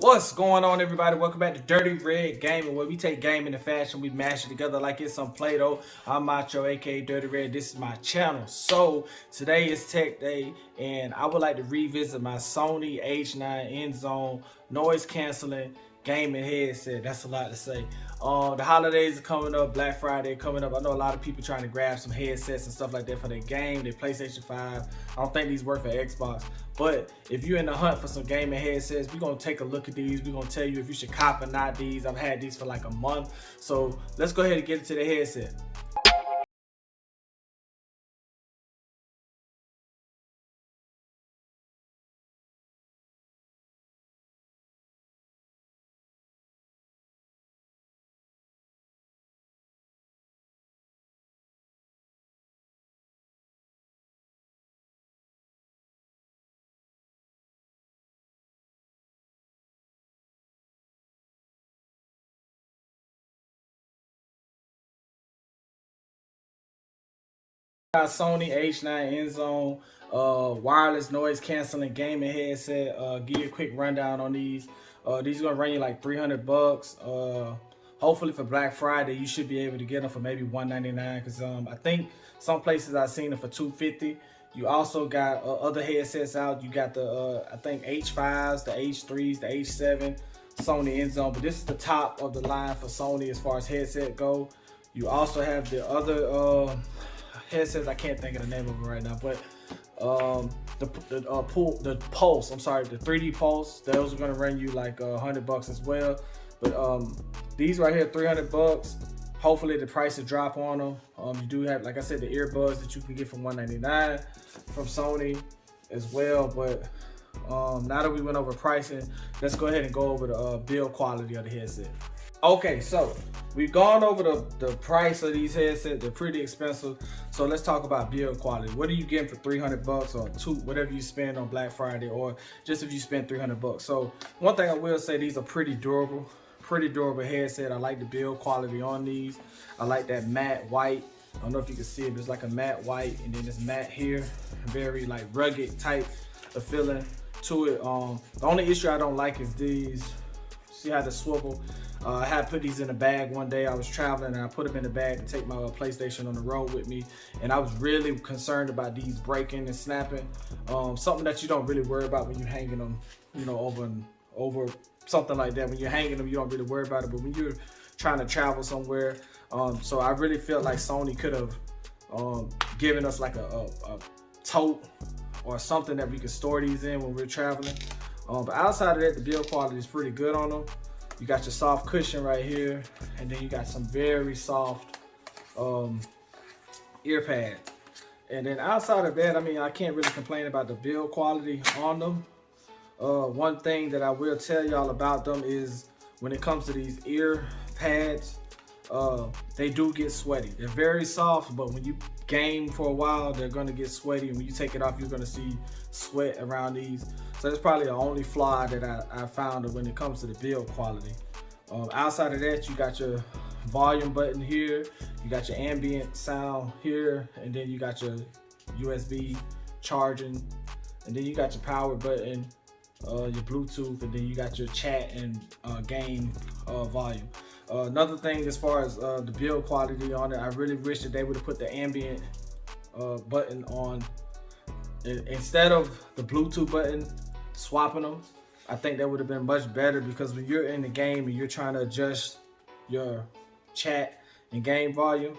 What's going on, everybody? Welcome back to Dirty Red Gaming, where we take gaming and fashion, we mash it together like it's some Play-Doh. I'm Macho, aka Dirty Red. This is my channel. So today is Tech Day, and I would like to revisit my Sony H9 INZONE noise canceling gaming headset. That's a lot to say. The holidays are coming up, Black Friday coming up. I know a lot of people trying to grab some headsets and stuff like that for their game, their PlayStation 5. I don't think these work for Xbox. But if you're in the hunt for some gaming headsets, we're going to take a look at these. We're going to tell you if you should cop or not these. I've had these for like a month. So let's go ahead and get into the headset. Sony H9 INZONE wireless noise canceling gaming headset. Give you a quick rundown on these. These are gonna run you like 300 bucks. Hopefully for Black Friday you should be able to get them for maybe $199, because I think some places I've seen them for $250. You also got other headsets out. You got the I think H5s, the H3s, the H7 Sony INZONE, but this is the top of the line for Sony as far as headset go. You also have the other headsets. I can't think of the name of them right now, but the Pulse. I'm sorry, the 3D Pulse. Those are gonna run you like 100 bucks as well. But these right here, 300 bucks. Hopefully the price will drop on them. You do have, like I said, the earbuds that you can get from $199 from Sony as well. But now that we went over pricing, let's go ahead and go over the build quality of the headset. Okay, so we've gone over the price of these headsets. They're pretty expensive. So let's talk about build quality. What are you getting for 300 bucks or whatever you spend on Black Friday, or just if you spend 300 bucks. So one thing I will say, these are pretty durable headset. I like the build quality on these. I like that matte white. I don't know if you can see it, but it's like a matte white, and then it's matte here. Very like rugged type of feeling to it. The only issue I don't like is these. See how the swivel? I had put these in a bag one day. I was traveling and I put them in the bag to take my PlayStation on the road with me, and I was really concerned about these breaking and snapping. Something that you don't really worry about when you're hanging them, you know, over something like that. When you're hanging them, you don't really worry about it, but when you're trying to travel somewhere, so I really felt like Sony could have given us like a tote or something that we could store these in when we're traveling. But outside of that, the build quality is pretty good on them. You got your soft cushion right here, and then you got some very soft ear pads. And then outside of that, I mean, I can't really complain about the build quality on them. One thing that I will tell y'all about them is when it comes to these ear pads, they do get sweaty. They're very soft, but when you game for a while, they're gonna get sweaty, and when you take it off, you're gonna see sweat around these. So that's probably the only flaw that I found when it comes to the build quality. Outside of that, you got your volume button here, you got your ambient sound here, and then you got your USB charging, and then you got your power button, your Bluetooth, and then you got your chat and game volume. Another thing as far as the build quality on it, I really wish that they would have put the ambient button on instead of the Bluetooth button, swapping them. I think that would have been much better, because when you're in the game and you're trying to adjust your chat and game volume,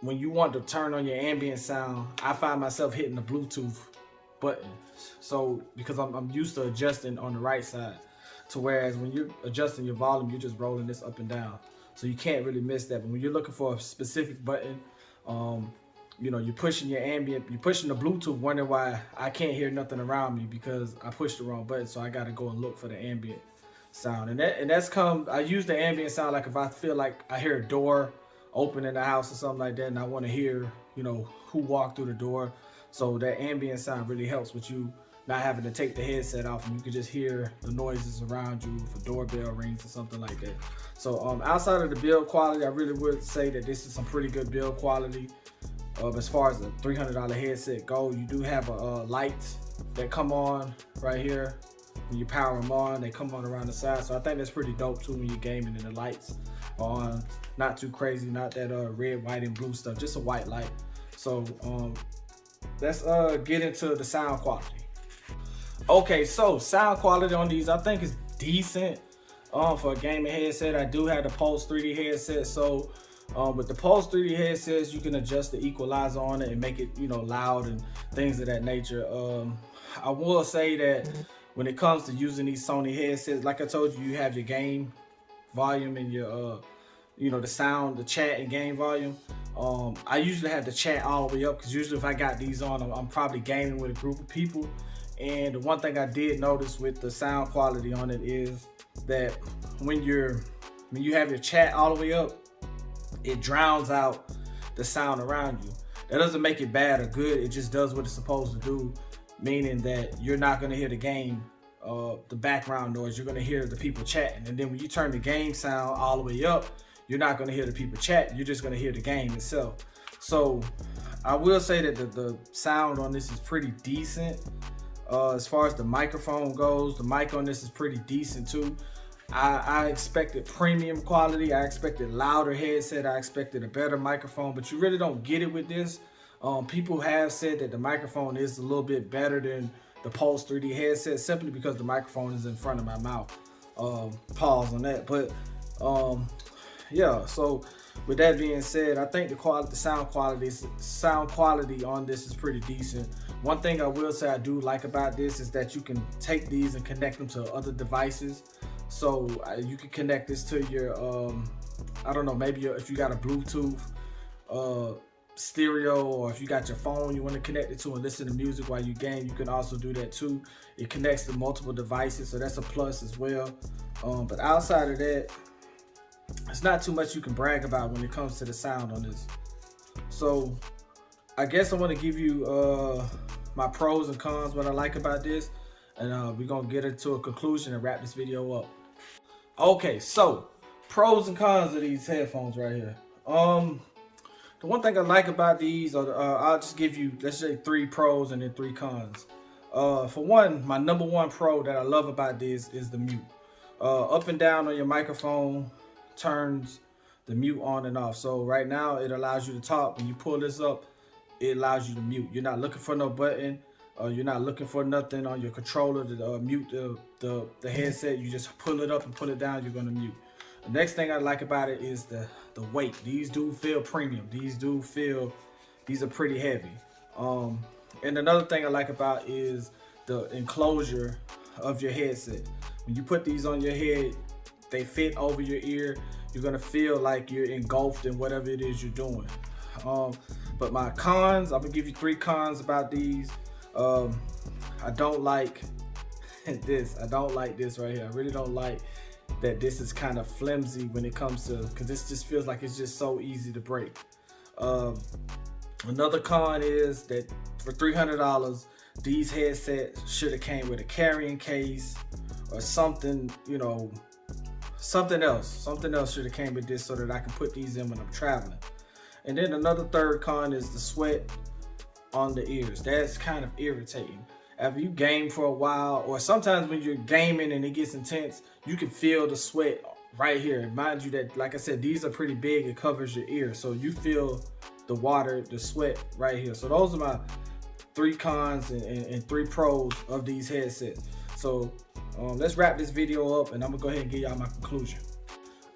when you want to turn on your ambient sound, I find myself hitting the Bluetooth button. So because I'm used to adjusting on the right side, to whereas when you're adjusting your volume, you're just rolling this up and down. So you can't really miss that. But when you're looking for a specific button, you know, you're pushing your ambient, you're pushing the Bluetooth, wondering why I can't hear nothing around me because I pushed the wrong button. So I got to go and look for the ambient sound. And that's come, I use the ambient sound like if I feel like I hear a door open in the house or something like that, and I want to hear, you know, who walked through the door. So that ambient sound really helps with you not having to take the headset off, and you can just hear the noises around you if a doorbell rings or something like that. So outside of the build quality, I really would say that this is some pretty good build quality. As far as the $300 headset go, you do have lights that come on right here. when you power them on, they come on around the side. So I think that's pretty dope too when you're gaming and the lights are on. Not too crazy, not that red, white, and blue stuff, just a white light. So let's get into the sound quality. Okay, so sound quality on these I think is decent. For a gaming headset, I do have the Pulse 3D headset. So with the Pulse 3D headsets, you can adjust the equalizer on it and make it, you know, loud and things of that nature. I will say that when it comes to using these Sony headsets, like I told you, you have your game volume and your you know, the sound, the chat and game volume. I usually have the chat all the way up, because usually if I got these on, I'm probably gaming with a group of people. And the one thing I did notice with the sound quality on it is that when you have your chat all the way up, it drowns out the sound around you. That doesn't make it bad or good, it just does what it's supposed to do, meaning that you're not going to hear the game, the background noise. You're going to hear the people chatting. And then when you turn the game sound all the way up, you're not going to hear the people chat, you're just going to hear the game itself. So I will say that the sound on this is pretty decent. As far as the microphone goes, the mic on this is pretty decent too. I expected premium quality, I expected louder headset, I expected a better microphone, but you really don't get it with this. People have said that the microphone is a little bit better than the Pulse 3D headset, simply because the microphone is in front of my mouth. Pause on that. But yeah, so with that being said, I think the sound quality on this is pretty decent. One thing I will say I do like about this is that you can take these and connect them to other devices. So you can connect this to your, I don't know, maybe if you got a Bluetooth stereo, or if you got your phone you want to connect it to and listen to music while you game, you can also do that too. It connects to multiple devices, so that's a plus as well. But outside of that, it's not too much you can brag about when it comes to the sound on this. So I guess I want to give you my pros and cons, what I like about this, and we're gonna get into a conclusion and wrap this video up. Okay, so pros and cons of these headphones right here. The one thing I like about these, I'll just give you, let's say 3 pros and then 3 cons. For one, my number 1 pro that I love about this is the mute. Up and down on your microphone turns the mute on and off. So right now it allows you to talk. When you pull this up, it allows you to mute. You're not looking for no button. You're not looking for nothing on your controller to mute the headset. You just pull it up and pull it down, you're gonna mute. The next thing I like about it is the weight. These do feel premium. These are pretty heavy. And another thing I like about is the enclosure of your headset. When you put these on your head, they fit over your ear. You're gonna feel like you're engulfed in whatever it is you're doing. But my cons, I'm gonna give you 3 cons about these. I don't like this. I don't like this right here. I really don't like that this is kind of flimsy when it comes to, because this just feels like it's just so easy to break. Another con is that for $300, these headsets should have came with a carrying case or something, you know, something else should have came with this so that I can put these in when I'm traveling. And then another third con is the sweat on the ears. That's kind of irritating. After you game for a while, or sometimes when you're gaming and it gets intense, you can feel the sweat right here. Mind you that, like I said, these are pretty big. It covers your ear, so you feel the water, the sweat right here. So those are my 3 cons and 3 pros of these headsets. So let's wrap this video up, and I'm gonna go ahead and give y'all my conclusion.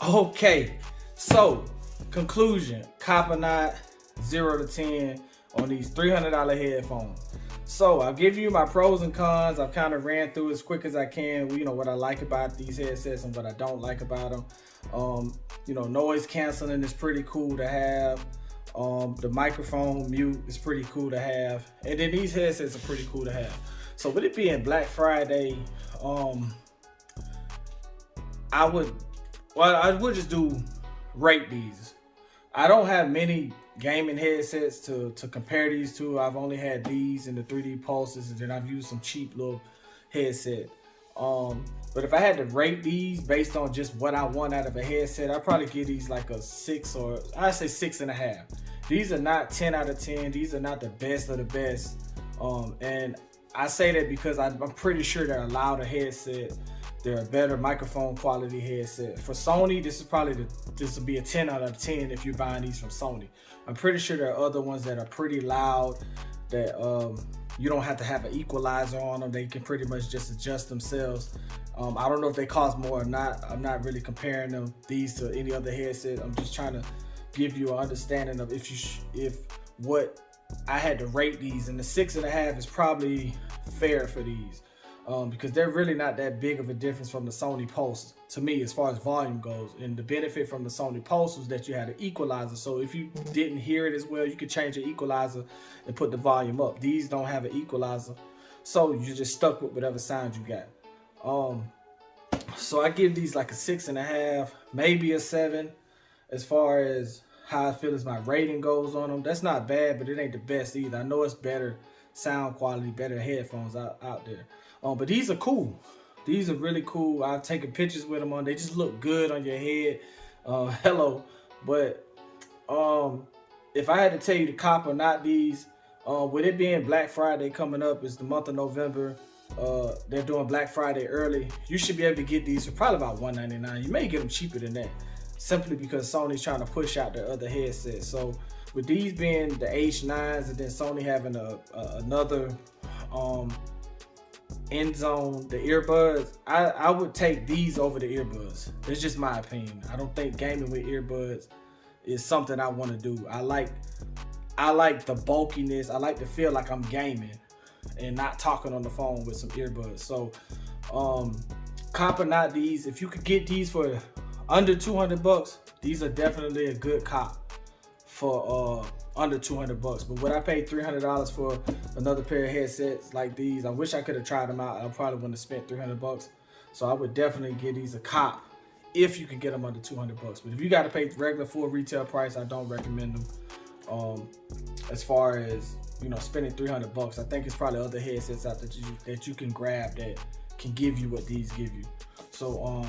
Okay, so conclusion: cop or not, 0 to 10 on these $300 headphones. So I'll give you my pros and cons. I've kind of ran through as quick as I can, you know, what I like about these headsets and what I don't like about them. You know, noise canceling is pretty cool to have. The microphone mute is pretty cool to have. And then these headsets are pretty cool to have. So with it being Black Friday, I would just rate these. I don't have many gaming headsets to compare these to. I've only had these and the 3D Pulses, and then I've used some cheap little headset. But if I had to rate these based on just what I want out of a headset, I'd probably give these like a 6, or I'd say 6.5. These are not 10 out of 10. These are not the best of the best. And I say that because I'm pretty sure they're a louder headset. They're a better microphone quality headset. For Sony, this will be a 10 out of 10 if you're buying these from Sony. I'm pretty sure there are other ones that are pretty loud that you don't have to have an equalizer on them. They can pretty much just adjust themselves. I don't know if they cost more or not. I'm not really comparing these to any other headset. I'm just trying to give you an understanding of if what I had to rate these, and the 6.5 is probably fair for these. Because they're really not that big of a difference from the Sony Pulse to me as far as volume goes. And the benefit from the Sony Pulse was that you had an equalizer. So if you didn't hear it as well, you could change the equalizer and put the volume up. These don't have an equalizer, so you're just stuck with whatever sound you got. So I give these like a 6.5, maybe a 7 as far as how I feel as my rating goes on them. That's not bad, but it ain't the best either. I know it's better sound quality, better headphones out there. But these are cool. These are really cool. I've taken pictures with them on. They just look good on your head. Hello. But if I had to tell you to cop or not these, with it being Black Friday coming up, it's the month of November. They're doing Black Friday early. You should be able to get these for probably about $199. You may get them cheaper than that, simply because Sony's trying to push out their other headsets. So with these being the H9s and then Sony having another INZONE, the earbuds, I would take these over the earbuds. It's just my opinion. I don't think gaming with earbuds is something I want to do. I like the bulkiness. I like to feel like I'm gaming and not talking on the phone with some earbuds. So cop or not these, if you could get these for under 200 bucks, these are definitely a good cop for under 200 bucks. But would I pay $300 for another pair of headsets like these? I wish I could have tried them out. I probably wouldn't have spent 300 bucks. So I would definitely give these a cop if you can get them under 200 bucks. But if you got to pay regular full retail price, I don't recommend them. As far as, you know, spending 300 bucks, I think it's probably other headsets out that you can grab that can give you what these give you. So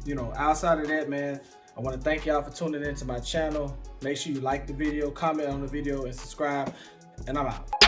you know, outside of that, man, I want to thank y'all for tuning into my channel. Make sure you like the video, comment on the video, and subscribe. And I'm out.